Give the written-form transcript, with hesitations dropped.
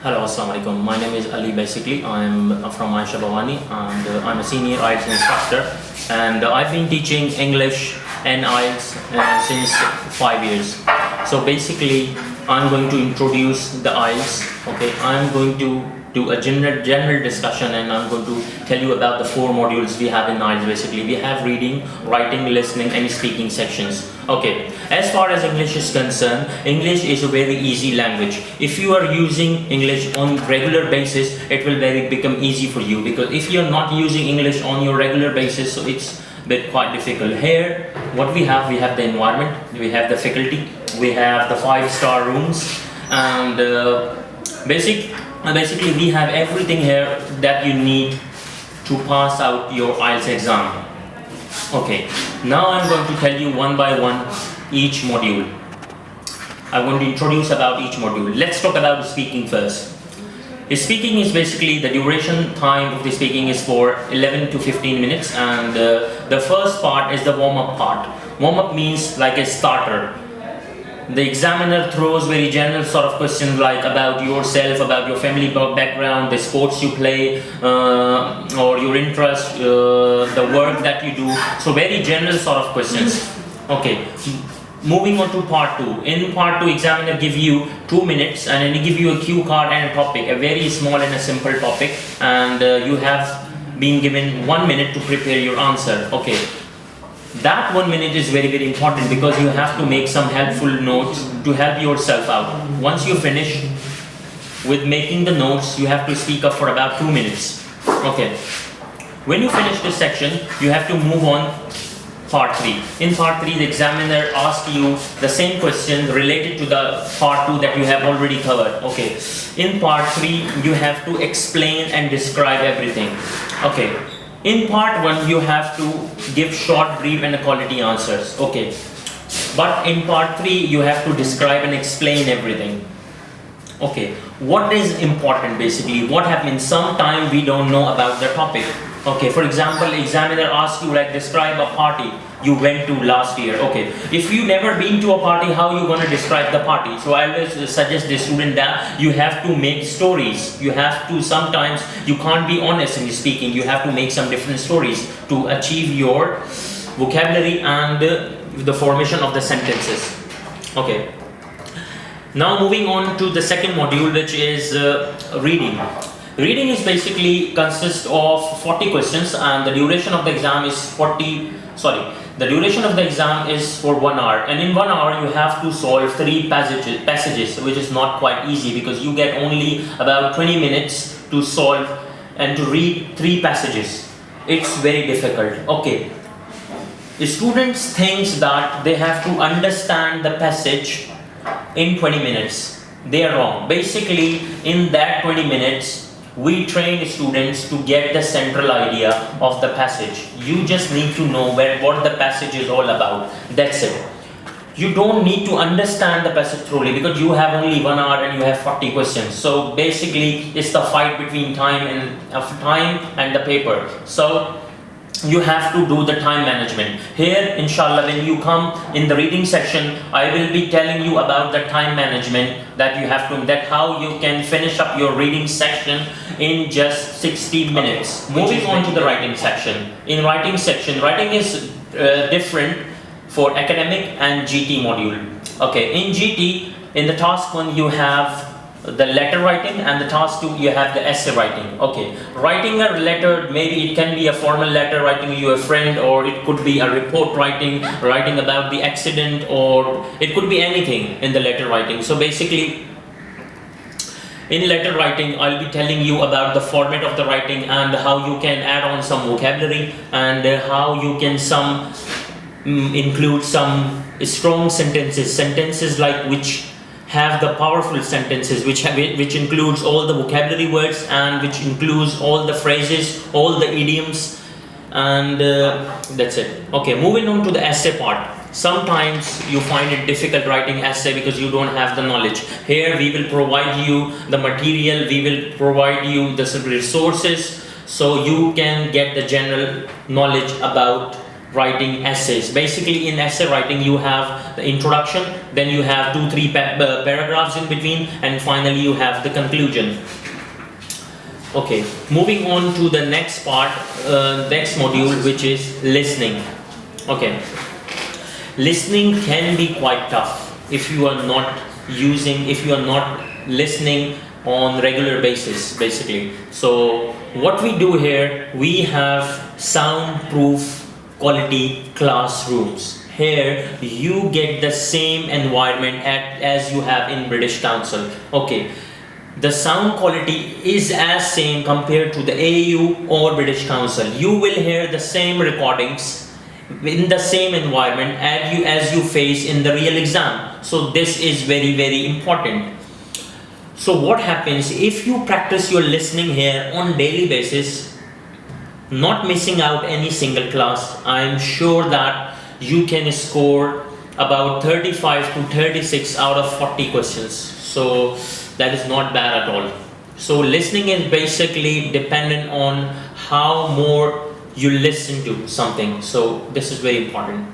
Hello, Assalamu alaikum. My name is Ali basically. I'm from Aisha Bawany and I'm a senior IELTS instructor, and I've been teaching English and IELTS since 5 years. So basically I'm going to introduce the IELTS. Okay, I'm going to do a general discussion, and I'm going to tell you about the 4 modules we have in IELTS. Basically we have reading, writing, listening and speaking sections. Okay, as far as English is concerned, English is a very easy language. If you are using English on regular basis, it will become easy for you, because if you're not using English on your regular basis, so it's quite difficult. Here what we have the environment, we have the faculty, we have the 5-star rooms, and basically we have everything here that you need to pass out your IELTS exam. Okay, now I'm going to tell you one by one each module. I'm going to introduce about each module. Let's talk about speaking first. Speaking is basically the duration time of the speaking is for 11 to 15 minutes, and the first part is the warm-up part. Warm-up means like a starter. The examiner throws very general sort of questions like about yourself, about your family background, the sports you play, or your interest, the work that you do. So very general sort of questions. Okay. Moving on to part 2. In part 2, examiner give you 2 minutes, and then he give you a cue card and a topic, a very small and a simple topic, and you have been given 1 minute to prepare your answer. Okay. That 1 minute is very important, because you have to make some helpful notes to help yourself out. Once you finish with making the notes, you have to speak up for about 2 minutes. Okay. When you finish this section, you have to move on part 3. In part 3, the examiner asks you the same question related to the part 2 that you have already covered. Okay. In part 3, you have to explain and describe everything. Okay. In part 1, you have to give short, brief and quality answers. Okay. But in part 3, you have to describe and explain everything. Okay. What is important basically? What happens? Sometimes we don't know about the topic. Okay. For example, examiner asks you like describe a party you went to last year. Okay. If you never been to a party, how you gonna describe the party? So I always suggest the student that you have to make stories. You have to, sometimes you can't be honest in speaking. You have to make some different stories to achieve your vocabulary and the formation of the sentences. Okay. Now moving on to the second module, which is reading. Reading is basically consists of 40 questions, and the duration of the exam is the duration of the exam is for 1 hour, and in 1 hour you have to solve 3 passages, which is not quite easy, because you get only about 20 minutes to solve and to read 3 passages. It's very difficult. Okay. The students think that they have to understand the passage in 20 minutes. They are wrong. Basically, in that 20 minutes, we train students to get the central idea of the passage. You just need to know what the passage is all about. That's it. You don't need to understand the passage thoroughly, because you have only 1 hour and you have 40 questions. So basically, it's the fight between time and the paper. So you have to do the time management. Here, inshallah, when you come in the reading section, I will be telling you about the time management that you have to, that how you can finish up your reading section in just 60 minutes. Moving on to the writing section. In writing section, writing is different for academic and GT module. Okay, in GT, in the task 1, you have the letter writing, and the task 2, you have the essay writing. Okay, writing a letter, maybe it can be a formal letter writing to your friend, or it could be a report writing about the accident, or it could be anything in the letter writing. So basically, in letter writing, I'll be telling you about the format of the writing, and how you can add on some vocabulary, and how you can include some strong sentences like which have the powerful sentences, which includes all the vocabulary words, and which includes all the phrases, all the idioms, and that's it. Okay, moving on to the essay part. Sometimes you find it difficult writing essay because you don't have the knowledge. Here we will provide you the material, we will provide you the resources, so you can get the general knowledge about writing essays. Basically, in essay writing, you have the introduction, then you have 2-3 paragraphs in between, and finally you have the conclusion. Okay, moving on to the next part, next module, which is listening. Okay, listening can be quite tough if you are not listening on regular basis, basically. So what we do here, we have soundproof quality classrooms. Here you get the same environment as you have in British Council. Okay, the sound quality is as same compared to the AU or British Council. You will hear the same recordings in the same environment as you face in the real exam. So this is very, very important. So what happens if you practice your listening here on daily basis, not missing out any single class, I am sure that you can score about 35 to 36 out of 40 questions. So that is not bad at all. So listening is basically dependent on how more you listen to something. So this is very important.